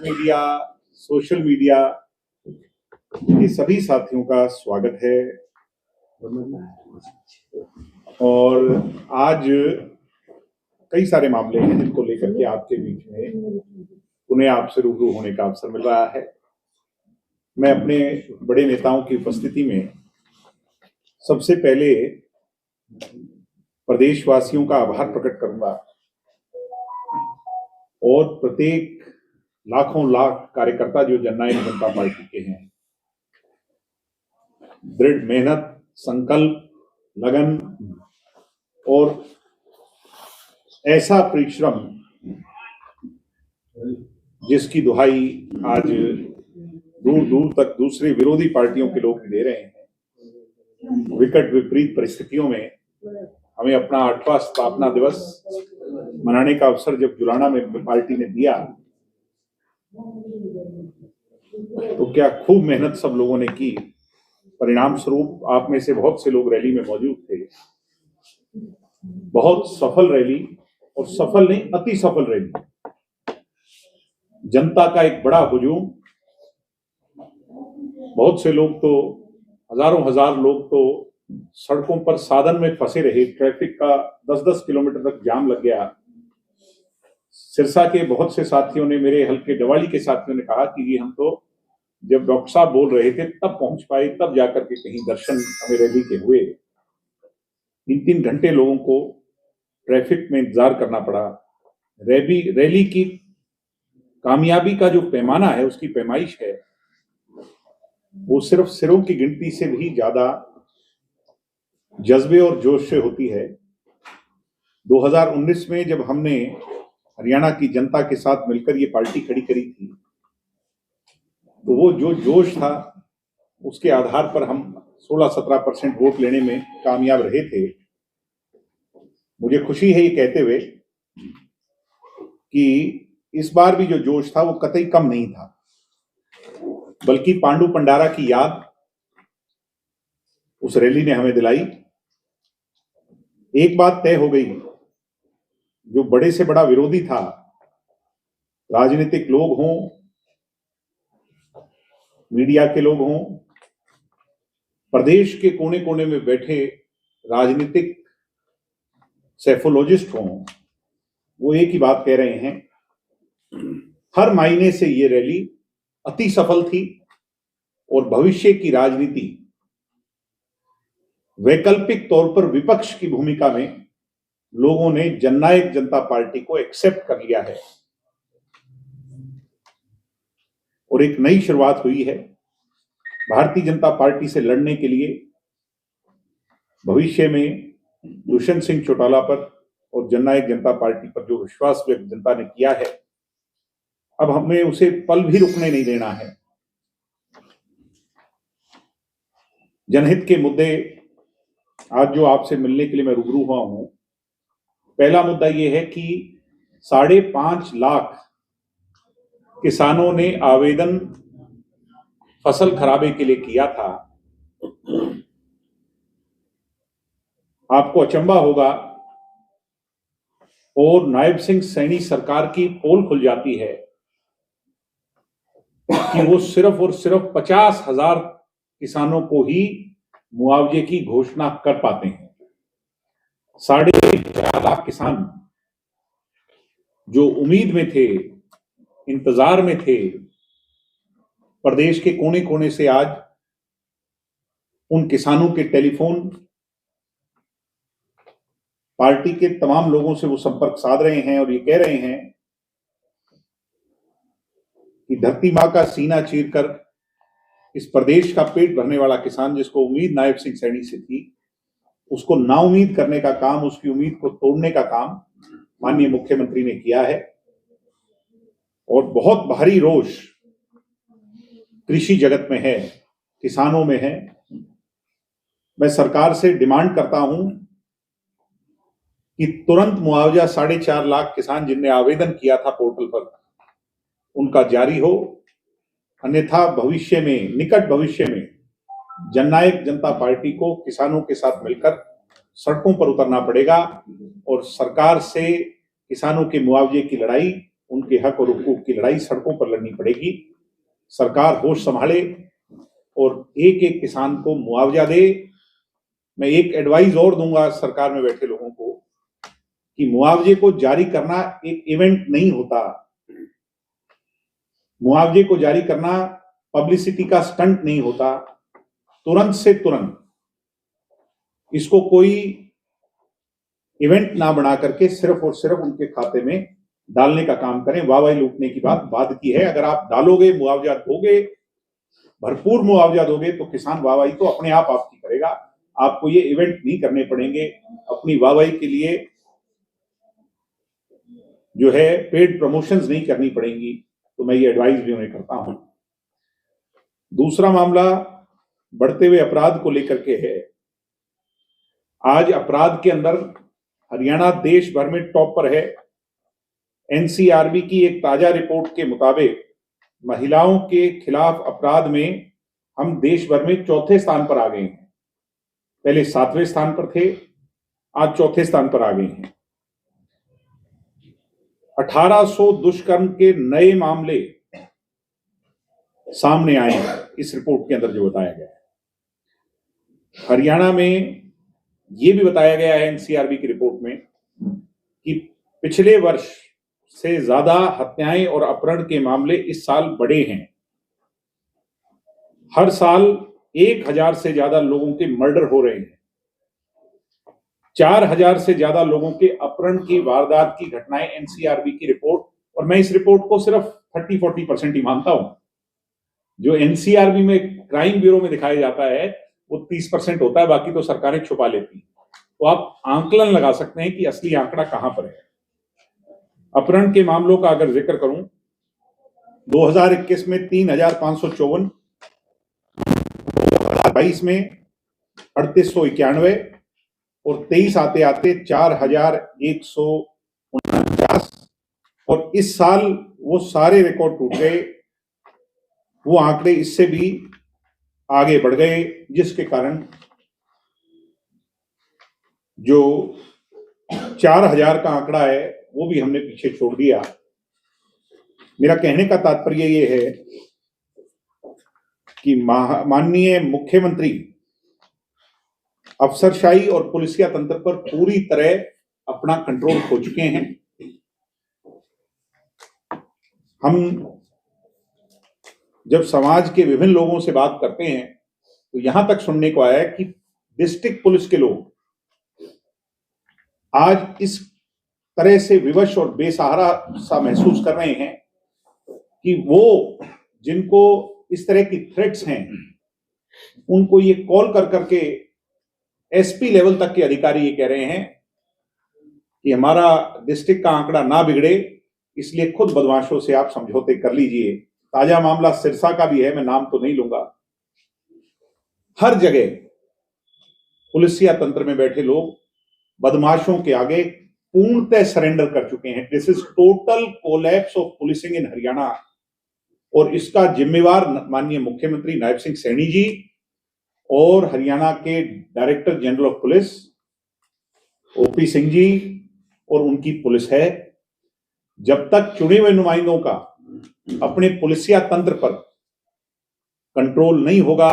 Media, social media के सभी साथियों का स्वागत है। और आज कई सारे मामले हैं जिनको लेकर के आपके बीच में उन्हें आपसे रूबरू होने का अवसर मिल रहा है। मैं अपने बड़े नेताओं की उपस्थिति में सबसे पहले प्रदेशवासियों का आभार प्रकट करूंगा और प्रत्येक लाखों लाख कार्यकर्ता जो जननायक जनता पार्टी के हैं, दृढ़ मेहनत, संकल्प, लगन और ऐसा परिश्रम जिसकी दुहाई आज दूर दूर तक दूसरे विरोधी पार्टियों के लोग दे रहे हैं। विकट विपरीत परिस्थितियों में हमें अपना 8वां स्थापना दिवस मनाने का अवसर जब जुलाना में पार्टी ने दिया तो क्या खूब मेहनत सब लोगों ने की। परिणाम स्वरूप आप में से बहुत से लोग रैली में मौजूद थे। बहुत सफल रैली, और सफल नहीं अति सफल रैली। जनता का एक बड़ा हुजूम, बहुत से लोग तो हजारों हजार लोग तो सड़कों पर साधन में फंसे रहे। ट्रैफिक का 10-10 किलोमीटर तक जाम लग गया। सिरसा के बहुत से साथियों ने, मेरे हल्के डवाली के साथियों ने कहा कि हम तो जब डॉक्टर साहब बोल रहे थे तब पहुंच पाए, तब जाकर के कहीं दर्शन हमें रैली के हुए। 3-3 घंटे लोगों को ट्रैफिक में इंतजार करना पड़ा। रैली की कामयाबी का जो पैमाना है, उसकी पैमाइश है, वो सिर्फ सिरों की गिनती से भी ज्यादा जज्बे और जोश से होती है। 2019 में जब हमने हरियाणा की जनता के साथ मिलकर ये पार्टी खड़ी करी थी, तो वो जो जोश था उसके आधार पर हम 16-17% वोट लेने में कामयाब रहे थे। मुझे खुशी है ये कहते हुए कि इस बार भी जो जोश था वो कतई कम नहीं था, बल्कि पांडु पंडारा की याद उस रैली ने हमें दिलाई। एक बात तय हो गई, जो बड़े से बड़ा विरोधी था, राजनीतिक लोग हों, मीडिया के लोग हों, प्रदेश के कोने कोने में बैठे राजनीतिक सैफोलॉजिस्ट हों, वो एक ही बात कह रहे हैं, हर मायने से ये रैली अति सफल थी और भविष्य की राजनीति वैकल्पिक तौर पर विपक्ष की भूमिका में लोगों ने जननायक जनता पार्टी को एक्सेप्ट कर लिया है और एक नई शुरुआत हुई है। भारतीय जनता पार्टी से लड़ने के लिए भविष्य में दुष्यंत सिंह चौटाला पर और जननायक जनता पार्टी पर जो विश्वास व्यक्त जनता ने किया है, अब हमें उसे पल भी रुकने नहीं देना है। जनहित के मुद्दे आज जो आपसे मिलने के लिए मैं रूबरू हुआ हूं, पहला मुद्दा यह है कि 5.5 लाख किसानों ने आवेदन फसल खराबे के लिए किया था। आपको अचंभा होगा और नायब सिंह सैनी सरकार की पोल खुल जाती है कि वो सिर्फ और सिर्फ 50,000 किसानों को ही मुआवजे की घोषणा कर पाते हैं। 4.5 लाख किसान जो उम्मीद में थे, इंतजार में थे, प्रदेश के कोने कोने से आज उन किसानों के टेलीफोन, पार्टी के तमाम लोगों से वो संपर्क साध रहे हैं और ये कह रहे हैं कि धरती मां का सीना चीरकर इस प्रदेश का पेट भरने वाला किसान, जिसको उम्मीद नायब सिंह सैनी से थी, उसको नाउम्मीद करने का काम, उसकी उम्मीद को तोड़ने का काम माननीय मुख्यमंत्री ने किया है। और बहुत भारी रोष कृषि जगत में है, किसानों में है। मैं सरकार से डिमांड करता हूं कि तुरंत मुआवजा 4.5 लाख किसान जिनने आवेदन किया था पोर्टल पर, उनका जारी हो, अन्यथा भविष्य में, निकट भविष्य में जननायक जनता पार्टी को किसानों के साथ मिलकर सड़कों पर उतरना पड़ेगा और सरकार से किसानों के मुआवजे की लड़ाई उनके हक और हुकूक की लड़ाई सड़कों पर लड़नी पड़ेगी। सरकार होश संभाले और एक एक किसान को मुआवजा दे। मैं एक एडवाइस और दूंगा सरकार में बैठे लोगों को कि मुआवजे को जारी करना एक इवेंट नहीं होता। मुआवजे को जारी करना पब्लिसिटी का स्टंट नहीं होता। तुरंत से तुरंत इसको कोई इवेंट ना बना करके सिर्फ और सिर्फ उनके खाते में डालने का काम करें। वाहवाही लूटने की बात बाद की है। अगर आप डालोगे, मुआवजा दोगे, भरपूर मुआवजा दोगे, तो किसान वाहवाही तो अपने आप आपकी करेगा। आपको ये इवेंट नहीं करने पड़ेंगे। अपनी वाहवाही के लिए जो है पेड प्रमोशंस नहीं करनी पड़ेंगी। तो मैं ये एडवाइस भी उन्हें करता हूं। दूसरा मामला बढ़ते हुए अपराध को लेकर के है। आज अपराध के अंदर हरियाणा देश भर में टॉप पर है। एनसीआरबी की एक ताजा रिपोर्ट के मुताबिक महिलाओं के खिलाफ अपराध में हम देश भर में चौथे स्थान पर आ गए हैं। पहले 7वें स्थान पर थे, आज चौथे स्थान पर आ गए हैं। 1800 दुष्कर्म के नए मामले सामने आए हैं इस रिपोर्ट के अंदर जो बताया गया है। हरियाणा में यह भी बताया गया है एनसीआरबी की रिपोर्ट में कि पिछले वर्ष से ज्यादा हत्याएं और अपहरण के मामले इस साल बढ़े हैं। हर साल 1000 से ज्यादा लोगों के मर्डर हो रहे हैं। 4000 से ज्यादा लोगों के अपहरण की वारदात की घटनाएं एनसीआरबी की रिपोर्ट। और मैं इस रिपोर्ट को सिर्फ 30-40% ही मानता हूं। जो एनसीआरबी में क्राइम ब्यूरो में दिखाया जाता है वो 30% होता है, बाकी तो सरकारें छुपा लेती हैं। तो आप आंकलन लगा सकते हैं कि असली आंकड़ा कहां पर है। अपहरण के मामलों का अगर जिक्र करूं, 2021 में 3554, 2022 में 3891 और 23 आते आते 4149। और इस साल वो सारे रिकॉर्ड टूट गए। वो आंकड़े इससे भी आगे बढ़ गए, जिसके कारण जो 4000 का आंकड़ा है वो भी हमने पीछे छोड़ दिया। मेरा कहने का तात्पर्य ये है कि माननीय मुख्यमंत्री अफसरशाही और पुलिसिया तंत्र पर पूरी तरह अपना कंट्रोल खो चुके हैं। हम जब समाज के विभिन्न लोगों से बात करते हैं तो यहां तक सुनने को आया है कि डिस्ट्रिक्ट पुलिस के लोग आज इस तरह से विवश और बेसहारा सा महसूस कर रहे हैं कि वो जिनको इस तरह की थ्रेट्स हैं उनको ये कॉल कर करके एसपी लेवल तक के अधिकारी ये कह रहे हैं कि हमारा डिस्ट्रिक्ट का आंकड़ा ना बिगड़े, इसलिए खुद बदमाशों से आप समझौते कर लीजिए। ताजा मामला सिरसा का भी है, मैं नाम तो नहीं लूंगा। हर जगह पुलिसिया तंत्र में बैठे लोग बदमाशों के आगे पूर्णतः सरेंडर कर चुके हैं। This is total collapse of policing in Haryana. और इसका जिम्मेवार माननीय मुख्यमंत्री नायब सिंह सैनी जी और हरियाणा के director general of police OP Singh ji और उनकी पुलिस है। जब तक चुने हुए नुमाइंदों का अपने पुलिसिया तंत्र पर कंट्रोल नहीं होगा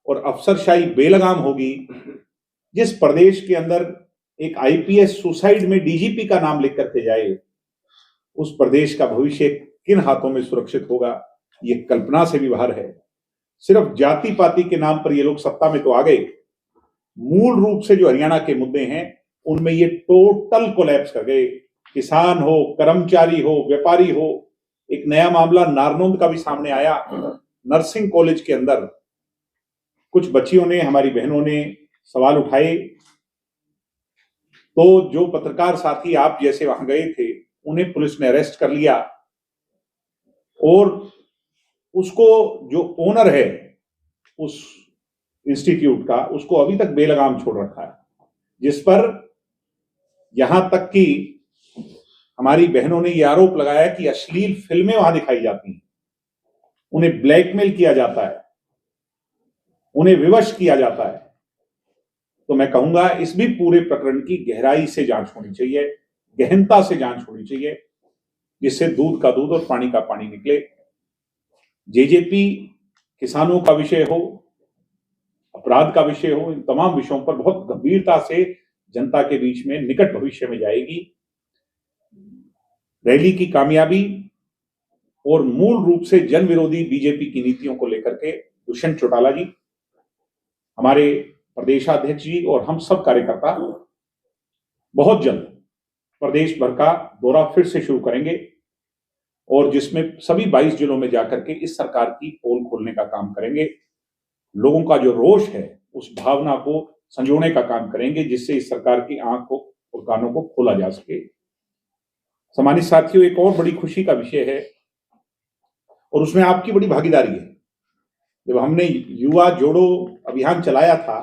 और अफसरशाही बेलगाम होगी, जिस प्रदेश के अंदर एक आईपीएस सुसाइड में डीजीपी का नाम लिख करके जाए, उस प्रदेश का भविष्य किन हाथों में सुरक्षित होगा, ये कल्पना से भी बाहर है। सिर्फ जाति पाति के नाम पर ये लोग सत्ता में तो आ गए, मूल रूप से जो हरियाणा के मुद्दे हैं उनमें ये टोटल कोलैप्स कर गए। किसान हो, कर्मचारी हो, व्यापारी हो। एक नया मामला नारनौंद का भी सामने आया। नर्सिंग कॉलेज के अंदर कुछ बच्चियों ने, हमारी बहनों ने सवाल उठाए, तो जो पत्रकार साथी आप जैसे वहां गए थे उन्हें पुलिस ने अरेस्ट कर लिया और उसको जो ओनर है उस इंस्टीट्यूट का, उसको अभी तक बेलगाम छोड़ रखा है। जिस पर यहां तक कि हमारी बहनों ने यह आरोप लगाया कि अश्लील फिल्में वहां दिखाई जाती हैं, उन्हें ब्लैकमेल किया जाता है, उन्हें विवश किया जाता है। तो मैं कहूंगा इस भी पूरे प्रकरण की गहराई से जांच होनी चाहिए, गहनता से जांच होनी चाहिए। जिससे दूध का दूध और पानी का पानी निकले। जेजेपी किसानों का विषय हो, अपराध का विषय हो, इन तमाम विषयों पर बहुत गंभीरता से जनता के बीच में निकट भविष्य में जाएगी। रैली की कामयाबी और मूल रूप से जन विरोधी बीजेपी की नीतियों को लेकर के दुष्यंत चौटाला जी, हमारे प्रदेशाध्यक्ष जी और हम सब कार्यकर्ता बहुत जल्द प्रदेश भर का दौरा फिर से शुरू करेंगे और जिसमें सभी 22 जिलों में जाकर के इस सरकार की पोल खोलने का काम करेंगे। लोगों का जो रोष है उस भावना को संजोने का काम करेंगे, जिससे इस सरकार की आंख को और कानों को खोला जा सके। सम्मानित साथियों, एक और बड़ी खुशी का विषय है और उसमें आपकी बड़ी भागीदारी है। जब हमने युवा जोड़ो अभियान चलाया था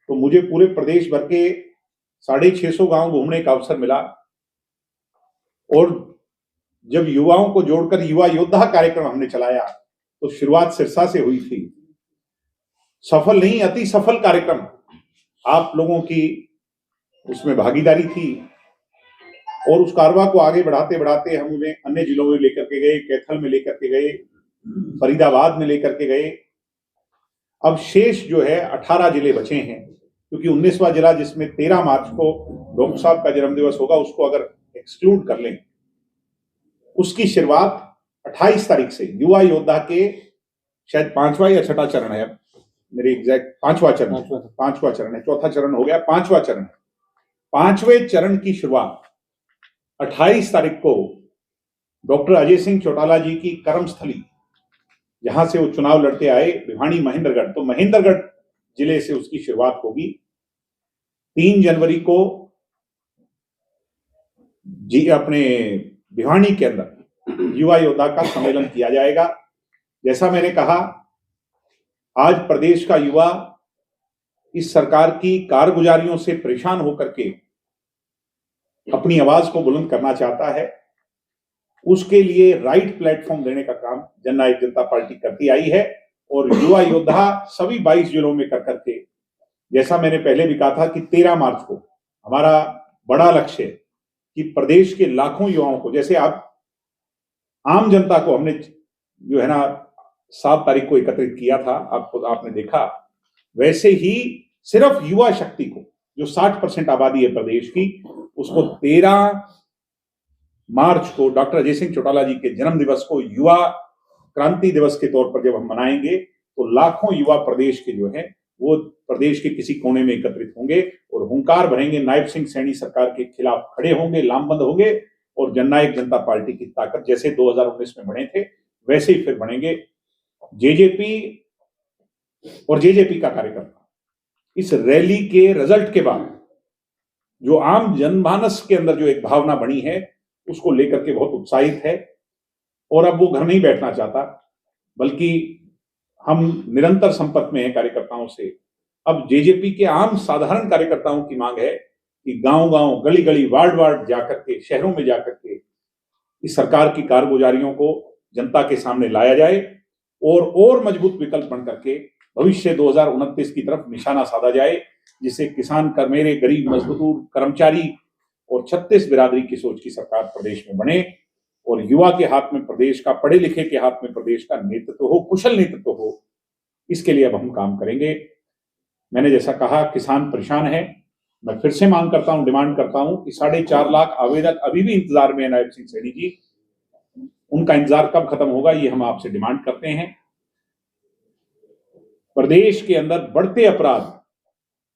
तो मुझे पूरे प्रदेश भर के 650 गांव घूमने का अवसर मिला और जब युवाओं को जोड़कर युवा योद्धा कार्यक्रम हमने चलाया तो शुरुआत सिरसा से हुई थी। सफल नहीं, अति सफल कार्यक्रम, आप लोगों की उसमें भागीदारी थी और उस कारवा को आगे बढ़ाते बढ़ाते हम उन्हें अन्य जिलों में लेकर के गए, कैथल में लेकर के गए, फरीदाबाद में लेकर के गए। अब शेष जो है 18 जिले बचे हैं, क्योंकि 19वां जिला जिसमें 13 मार्च को डॉक्टर साहब का जन्मदिवस होगा, उसको अगर एक्सक्लूड कर लें, उसकी शुरुआत 28 तारीख से युवा योद्धा के शायद 5वां या 6वां चरण है, मेरे एग्जैक्ट 5वां चरण है, चौथा चरण हो गया, 5वां चरण है। 5वें चरण की शुरुआत 28 तारीख को डॉक्टर अजय सिंह चौटाला जी की कर्मस्थली, जहां से वो चुनाव लड़ते आए, भिवानी महेंद्रगढ़, तो महेंद्रगढ़ जिले से उसकी शुरुआत होगी। 3 जनवरी को जी अपने भिवानी के अंदर युवा योद्धा का सम्मेलन किया जाएगा। जैसा मैंने कहा, आज प्रदेश का युवा इस सरकार की कारगुजारियों से परेशान होकर के अपनी आवाज को बुलंद करना चाहता है। उसके लिए राइट प्लेटफॉर्म देने का काम जननायक जनता पार्टी करती आई है और युवा योद्धा सभी 22 जिलों में कर करके, जैसा मैंने पहले भी कहा था कि 13 मार्च को हमारा बड़ा लक्ष्य है कि प्रदेश के लाखों युवाओं को, जैसे आप आम जनता को हमने जो है ना 7 तारीख को एकत्रित किया था, आपने देखा, वैसे ही सिर्फ युवा शक्ति को, जो 60% आबादी है प्रदेश की, उसको 13 मार्च को डॉक्टर अजय सिंह चौटाला जी के जन्म दिवस को युवा क्रांति दिवस के तौर पर जब हम मनाएंगे तो लाखों युवा प्रदेश के जो है वो प्रदेश के किसी कोने में एकत्रित होंगे और हुंकार भरेंगे, नायब सिंह सैनी सरकार के खिलाफ खड़े होंगे, लामबंद होंगे और जननायक जनता पार्टी की ताकत जैसे 2019 में बने थे वैसे ही फिर बनेंगे। जेजेपी और जेजेपी का कार्यकर्ता इस रैली के रिजल्ट के बाद जो आम जनमानस के अंदर जो एक भावना बनी है उसको लेकर के बहुत उत्साहित है और अब वो घर नहीं बैठना चाहता, बल्कि हम निरंतर संपर्क में हैं कार्यकर्ताओं से। अब जेजेपी के आम साधारण कार्यकर्ताओं की मांग है कि गांव-गांव, गली-गली, वार्ड-वार्ड जाकर के, शहरों में जाकर के इस सरकार की कारगुजारियों को जनता के सामने लाया जाए और मजबूत विकल्प बन करके भविष्य 2029 की तरफ निशाना साधा जाए, जिससे किसान, कर्मेरे, गरीब, मजदूर, कर्मचारी और 36 बिरादरी की सोच की सरकार प्रदेश में बने और युवा के हाथ में प्रदेश का, पढ़े लिखे के हाथ में प्रदेश का नेतृत्व हो, कुशल नेतृत्व हो। इसके लिए अब हम काम करेंगे। मैंने जैसा कहा, किसान परेशान है। मैं फिर से मांग करता हूं, डिमांड करता हूं कि 4.5 लाख आवेदक अभी भी इंतजार में है नायब सिंह सैनी जी, उनका इंतजार कब खत्म होगा ये हम आपसे डिमांड करते हैं। प्रदेश के अंदर बढ़ते अपराध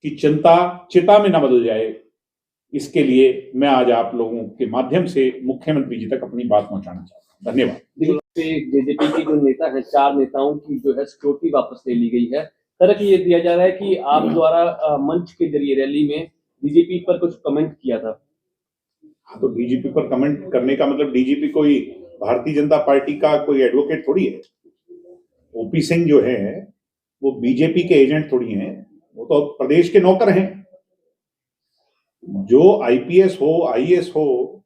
की चिंता में न बदल जाए, इसके लिए मैं आज आप लोगों के माध्यम से मुख्यमंत्री जी तक अपनी बात पहुंचाना चाहता हूं। धन्यवाद। जेजेपी की जो नेता है, 4 नेताओं की जो है सिक्योरिटी वापस ले ली गई है। तरह ये दिया जा रहा है कि आप द्वारा मंच के जरिए रैली में डीजीपी पर कुछ कमेंट किया था। हाँ, तो डीजीपी पर कमेंट करने का मतलब, डीजीपी कोई भारतीय जनता पार्टी का कोई एडवोकेट थोड़ी है। ओपी सिंह जो है वो बीजेपी के एजेंट थोड़ी हैं, वो तो प्रदेश के नौकर हैं। जो आईपीएस हो, आईएएस हो,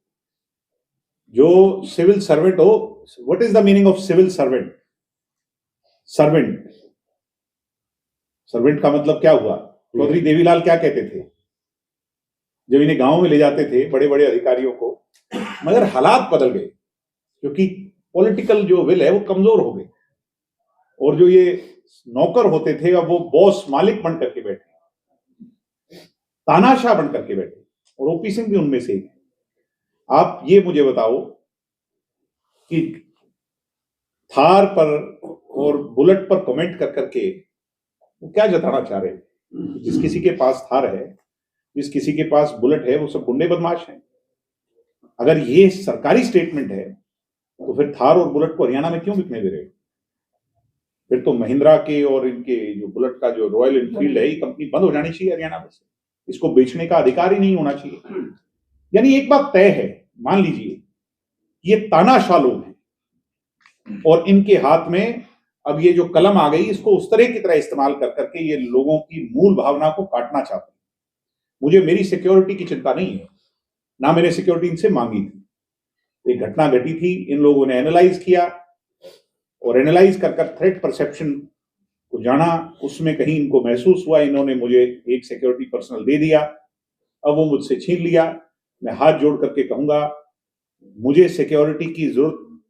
जो सिविल सर्वेंट हो, what is the meaning of civil servant? Servant का मतलब क्या हुआ? चौधरी देवीलाल क्या कहते थे जब इन्हें गांव में ले जाते थे, बड़े बड़े अधिकारियों को, मगर हालात बदल गए, क्योंकि पॉलिटिकल जो विल है वो कमजोर हो गई, और जो ये नौकर होते थे अब वो बॉस मालिक बन करके बैठे, तानाशाह बन करके बैठे, और ओपी सिंह भी उनमें से एक है। आप ये मुझे बताओ कि थार पर और बुलेट पर कमेंट कर करके वो क्या जताना चाह रहे हैं? जिस किसी के पास थार है, जिस किसी के पास बुलेट है, वो सब गुंडे बदमाश हैं। अगर ये सरकारी स्टेटमेंट है तो फिर थार और बुलेट को हरियाणा में क्यों बिकने दे रहे हो? फिर तो महिंद्रा के और इनके जो बुलेट का जो रॉयल एनफील्ड है, ये कंपनी बंद हो जानी चाहिए हरियाणा में से, इसको बेचने का अधिकार ही नहीं होना चाहिए। यानी एक बात तय है, मान लीजिए ये तानाशाह लोग हैं और इनके हाथ में अब ये जो कलम आ गई, इसको उस तरह की तरह इस्तेमाल कर करके ये लोगों की मूल भावना को काटना चाहते हैं। मुझे मेरी सिक्योरिटी की चिंता नहीं है, ना मैंने सिक्योरिटी इनसे मांगी थी। एक घटना घटी थी, इन लोगों ने एनालाइज किया और एनालाइज कर थ्रेट परसेप्शन को जाना, उसमें कहीं इनको महसूस हुआ, इन्होंने मुझे एक सिक्योरिटी पर्सनल दे दिया, अब वो मुझसे छीन लिया। मैं हाथ जोड़ करके कहूंगा, मुझे सिक्योरिटी की जरूरत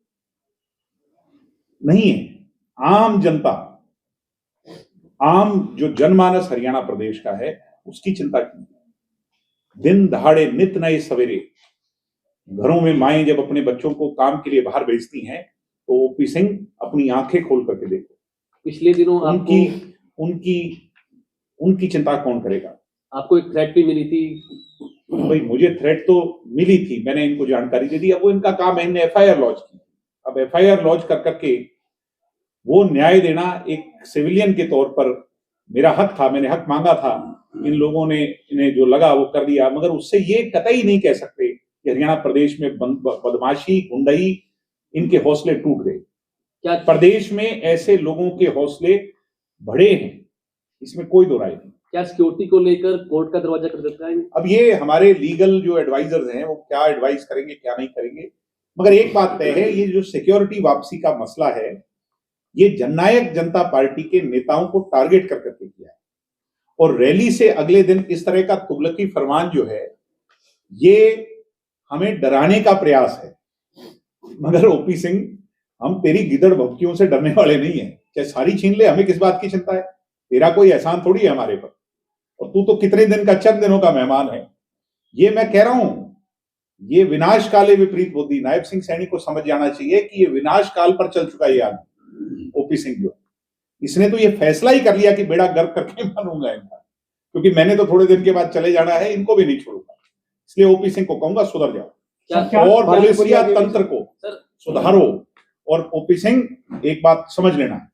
नहीं है। आम जनता, आम जो जनमानस हरियाणा प्रदेश का है, उसकी चिंता की। दिन दहाड़े नित नए सवेरे घरों में माएं जब अपने बच्चों को काम के लिए बाहर भेजती हैं, तो ओपी सिंह अपनी आंखें खोल करके देखो, पिछले दिनों उनकी उनकी उनकी चिंता कौन करेगा? आपको एक थ्रेट भी मिली थी। भाई मुझे थ्रेट तो मिली थी, मैंने इनको जानकारी दे दी, अब वो इनका काम है, इनने एफआईआर लॉन्च की। अब एफआईआर लॉन्च कर करके वो न्याय देना, एक सिविलियन के तौर पर मेरा हक था, मैंने हक मांगा था, इन लोगों ने इन्हें जो लगा वो कर दिया। मगर उससे ये कतई नहीं कह सकते कि हरियाणा प्रदेश में बदमाशी, गुंडई, इनके हौसले टूट गए। क्या प्रदेश में ऐसे लोगों के हौसले बढ़े हैं, इसमें कोई दो राय नहीं। क्या सिक्योरिटी को लेकर कोर्ट का दरवाजा कर देता है? अब ये हमारे लीगल जो एडवाइजर्स हैं वो क्या एडवाइस करेंगे, क्या नहीं करेंगे, मगर एक बात तय है, ये जो सिक्योरिटी वापसी का मसला है, ये जननायक जनता पार्टी के नेताओं को टारगेट कर करके किया है। और रैली से अगले दिन इस तरह का तुगलकी फरमान जो है, ये हमें डराने का प्रयास है। मगर ओपी सिंह, हम तेरी गिदड़ भभकियों से डरने वाले नहीं है, चाहे सारी छीन ले, हमें किस बात की चिंता है? तेरा कोई एहसान थोड़ी है हमारे पर, और तू तो कितने दिन का, चंद दिनों का मेहमान है। ये मैं कह रहा हूं, ये विनाश काले विपरीत बुद्धि, नायब सिंह सैनी को समझ जाना चाहिए कि ये विनाश काल पर चल चुका ये आदमी ओपी सिंह जो, इसने तो ये फैसला ही कर लिया कि बेड़ा गर्क करके मानूंगा इनका, क्योंकि मैंने तो थोड़े दिन के बाद चले जाना है, इनको भी नहीं छोड़ूंगा। इसलिए ओपी सिंह को कहूंगा, सुधर जाओ और पुलिसिया तंत्र को सुधारो। और ओपी सिंह, एक बात समझ लेना,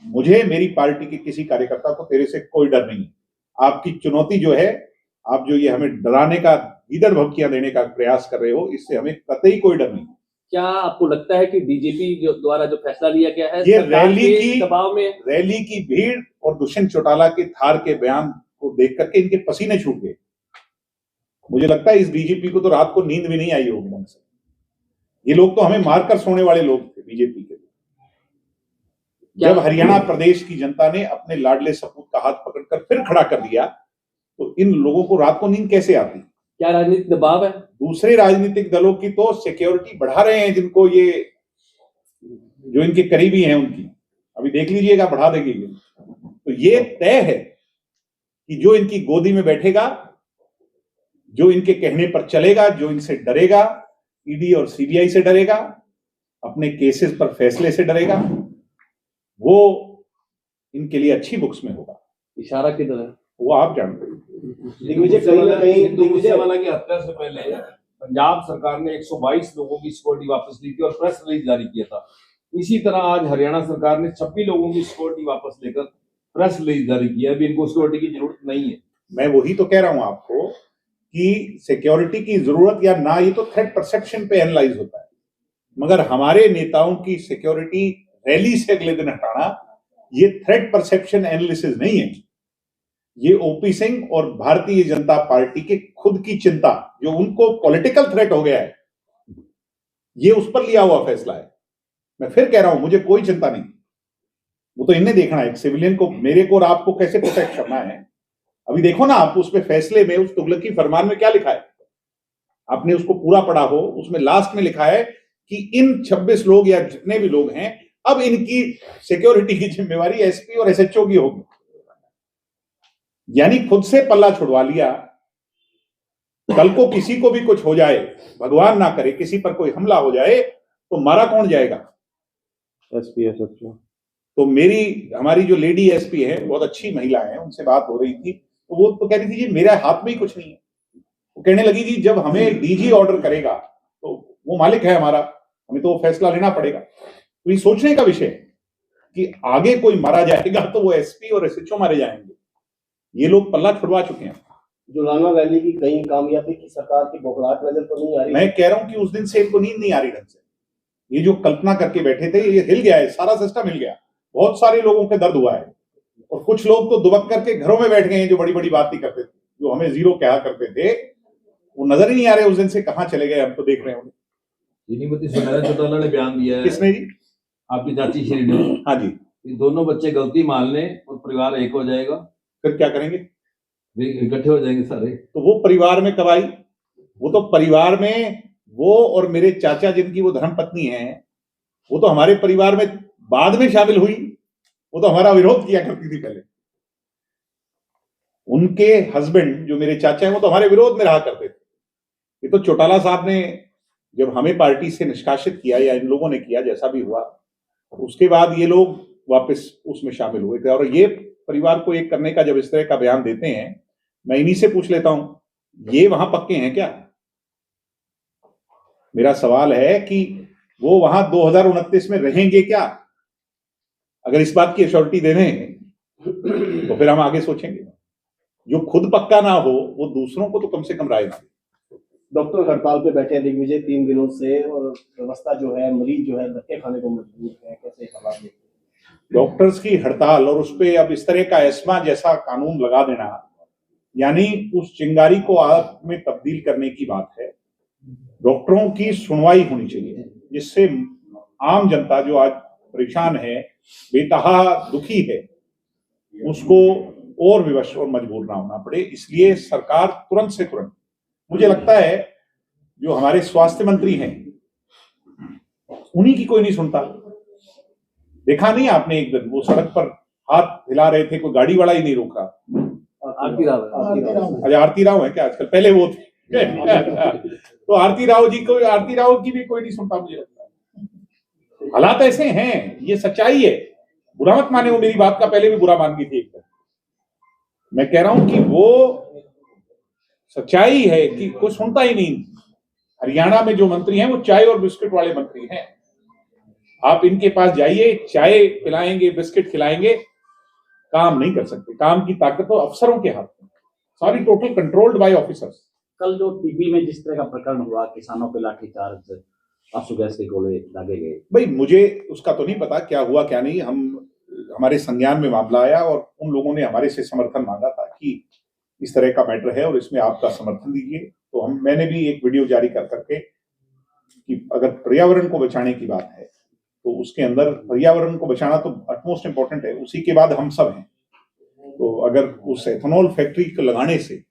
मुझे मेरी पार्टी के किसी कार्यकर्ता को तेरे से कोई डर नहीं है। आपकी चुनौती जो है, आप जो ये हमें डराने का, गिदड़ भभकियां देने का प्रयास कर रहे हो, इससे हमें कतई कोई डर नहीं। क्या आपको लगता है कि डीजीपी द्वारा जो फैसला लिया गया है, ये रैली की दबाव में, रैली की भीड़ और दुष्यंत चौटाला के थार के बयान को देख करके इनके पसीने छूट गए? मुझे लगता है इस डीजीपी को तो रात को नींद भी नहीं आई होगी ढंग से। ये लोग तो हमें मारकर सोने वाले लोग थे बीजेपी के। जब हरियाणा प्रदेश की जनता ने अपने लाडले सपूत का हाथ पकड़कर फिर खड़ा कर दिया, तो इन लोगों को रात को नींद कैसे आती? क्या राजनीतिक दबाव है? दूसरे राजनीतिक दलों की तो सिक्योरिटी बढ़ा रहे हैं, जिनको ये, जो इनके करीबी हैं उनकी, अभी देख लीजिएगा, बढ़ा देंगे। तो ये तय है कि जो इनकी गोदी में बैठेगा, जो इनके कहने पर चलेगा, जो इनसे डरेगा, ईडी और सीबीआई से डरेगा, अपने केसेस पर फैसले से डरेगा, वो इनके लिए अच्छी बुक्स में होगा। इशारा किधर है वो आप जानते हैं। दिग्विजय वाला की हत्या से पहले पंजाब सरकार ने 122 लोगों की सिक्योरिटी वापस ली थी और प्रेस रिलीज जारी किया था। इसी तरह आज हरियाणा सरकार ने 26 लोगों की सिक्योरिटी वापस लेकर प्रेस रिलीज जारी किया। अभी इनको सिक्योरिटी की जरूरत नहीं है। मैं वही तो कह रहा हूं आपको कि सिक्योरिटी की जरूरत या ना, ये तो थ्रेट परसेप्शन पे एनालाइज होता है। मगर हमारे नेताओं की सिक्योरिटी रैली से अगले दिन हटाना, ये थ्रेट परसेप्शन एनालिसिस नहीं है। ये ओपी सिंह और भारतीय जनता पार्टी के खुद की चिंता, जो उनको पॉलिटिकल थ्रेट हो गया है, ये उस पर लिया हुआ फैसला है। मैं फिर कह रहा हूं, मुझे कोई चिंता नहीं। वो तो इन्हें देखना है, एक सिविलियन को, मेरे को और आपको कैसे प्रोटेक्ट करना है। अभी देखो ना आप, उस पे फैसले में, उस तुगलकी फरमान में क्या लिखा है, आपने उसको पूरा पढ़ा हो, उसमें लास्ट में लिखा है कि इन 26 लोग या जितने भी लोग हैं, अब इनकी सिक्योरिटी की जिम्मेवारी एसपी और एसएचओ की होगी। यानी खुद से पल्ला छुड़वा लिया। कल को किसी को भी कुछ हो जाए, भगवान ना करे किसी पर कोई हमला हो जाए, तो मारा कौन जाएगा? SP SHO. तो हमारी जो लेडी एसपी है, बहुत अच्छी महिला है, उनसे बात हो रही थी, तो वो तो कह रही थी जी मेरे हाथ में ही कुछ नहीं है। वो कहने लगी जी जब हमें डीजी ऑर्डर करेगा तो वो मालिक है हमारा, हमें तो वो फैसला लेना पड़ेगा। तो ये सोचने का विषय है कि आगे कोई मारा जाएगा तो वो एसपी और एसएचओ मारे जाएंगे। ये लोग पल्ला छुड़वा चुके हैं। जो लाना वैली की कई कामयाबी की सरकार की बौखलाहट नजर तो नहीं आ रही? मैं कह रहा हूं कि उस दिन से इनको नींद नहीं आ रही ढंग से। ये जो कल्पना करके बैठे थे, ये हिल गया है, सारा सिस्टम हिल गया। बहुत सारे लोगों के दर्द हुआ है, और कुछ लोग तो दुबक करके घरों में बैठ गए हैं जो बड़ी बड़ी बात नहीं करते थे, जो हमें जीरो कहा करते थे, वो नजर ही नहीं आ रहे उस दिन से कहां चले गए। हम तो देख रहे हैं उन्हें। श्रीमती सुनैना चौटाला ने बयान दिया है। किसने जी? आपकी चाची श्री ने। हाँ जी। दोनों बच्चे गलती मान लें और परिवार एक हो जाएगा। फिर क्या करेंगे? इकट्ठे हो जाएंगे सारे। तो वो परिवार में कब आई? वो तो परिवार में वो और मेरे चाचा जिनकी वो धर्मपत्नी है, वो तो हमारे परिवार में बाद में शामिल हुई। वो तो हमारा विरोध किया करती थी पहले। उनके हस्बैंड जो मेरे चाचा हैं, वो तो हमारे विरोध में रहा करते थे। ये तो चौटाला साहब ने जब हमें पार्टी से निष्कासित किया, या इन लोगों ने किया, जैसा भी हुआ, उसके बाद ये लोग वापस उसमें शामिल हुए थे। और ये परिवार को एक करने का जब इस तरह का बयान देते हैं, मैं इन्हीं से पूछ लेता हूं, ये वहां पक्के हैं क्या? मेरा सवाल है कि वो वहां 2029 में रहेंगे क्या? अगर इस बात की एश्योरिटी दे दें तो फिर हम आगे सोचेंगे। जो खुद पक्का ना हो वो दूसरों को तो कम से कम राय ना दे। डॉक्टर हड़ताल पे बैठे हैं दिग्विजय 3 दिनों से, और व्यवस्था जो है, मरीज जो है धक्के खाने को मजबूर है, कैसे हालात देखते हैं? डॉक्टर्स की हड़ताल और उस पर अब इस तरह का एस्मा जैसा कानून लगा देना, यानी उस चिंगारी को आग में तब्दील करने की बात है। डॉक्टरों की सुनवाई होनी चाहिए, जिससे आम जनता जो आज परेशान है, बेतहा दुखी है, उसको और विवश और मजबूर ना होना पड़े। इसलिए सरकार तुरंत से तुरंत, मुझे लगता है जो हमारे स्वास्थ्य मंत्री हैं, उन्हीं की कोई नहीं सुनता। देखा नहीं आपने, एक दिन वो सड़क पर हाथ हिला रहे थे, कोई गाड़ी वाला ही नहीं रोक रहा। आरती राव। अच्छा, आरती राव है क्या आजकल? पहले वो थे। तो आरती राव की भी कोई नहीं सुनता, मुझे लगता है। हालात ऐसे हैं, ये सच्चाई है। बुरा मत माने, वो मेरी बात का पहले भी बुरा मान गई थी एक दिन। मैं कह रहा हूं कि वो सच्चाई है कि कोई सुनता ही नहीं। हरियाणा में जो मंत्री हैं वो चाय और बिस्किट वाले मंत्री हैं। आप इनके पास जाइए, चाय पिलाएंगे, बिस्किट खिलाएंगे, काम नहीं कर सकते। काम की ताकत तो अफसरों के हाथ में, सारी टोटल कंट्रोल्ड बाय ऑफिसर्स। कल जो टीबी में जिस तरह का प्रकरण हुआ, किसानों पे लाठीचार्ज, आंसू गैस के गोले दागे गए, भाई मुझे उसका तो नहीं पता क्या हुआ क्या नहीं। हमारे संज्ञान में मामला आया और उन लोगों ने हमारे से समर्थन मांगा था कि इस तरह का मैटर है और इसमें आपका समर्थन दीजिए। तो मैंने भी एक वीडियो जारी कर करके कि अगर पर्यावरण को बचाने की बात है तो उसके अंदर पर्यावरण को बचाना तो अटमोस्ट इंपॉर्टेंट है, उसी के बाद हम सब हैं। तो अगर उस एथेनॉल फैक्ट्री को लगाने से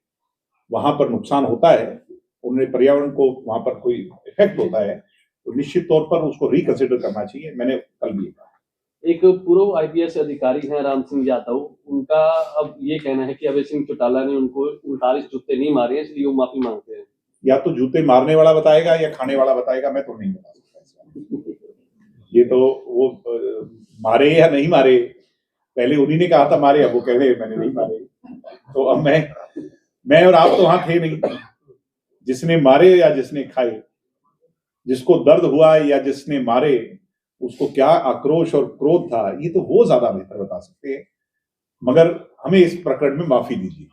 वहां पर नुकसान होता है, उन्हें पर्यावरण को वहां पर कोई इफेक्ट होता है, तो निश्चित तौर पर उसको रिकंसिडर करना चाहिए। मैंने कल भी कहा। एक पूर्व आईपीएस अधिकारी हैं राम सिंह यादव, उनका अब ये कहना है कि अभय सिंह चौटाला ने उनको 39 जूते नहीं मारे, इसलिए वो माफी मांगते हैं। या तो जूते मारने वाला बताएगा या खाने वाला बताएगा, मैं तो नहीं बता सकता। ये तो वो मारे या नहीं मारे, पहले उन्हीं ने कहा था मारे, अब वो कह रहे मैंने नहीं मारे। तो अब मैं और आप तो वहां थे नहीं। जिसने मारे या जिसने खाए, जिसको दर्द हुआ या जिसने मारे, उसको क्या आक्रोश और क्रोध था, ये तो वो ज्यादा बेहतर बता सकते हैं। मगर हमें इस प्रकरण में माफी दीजिए।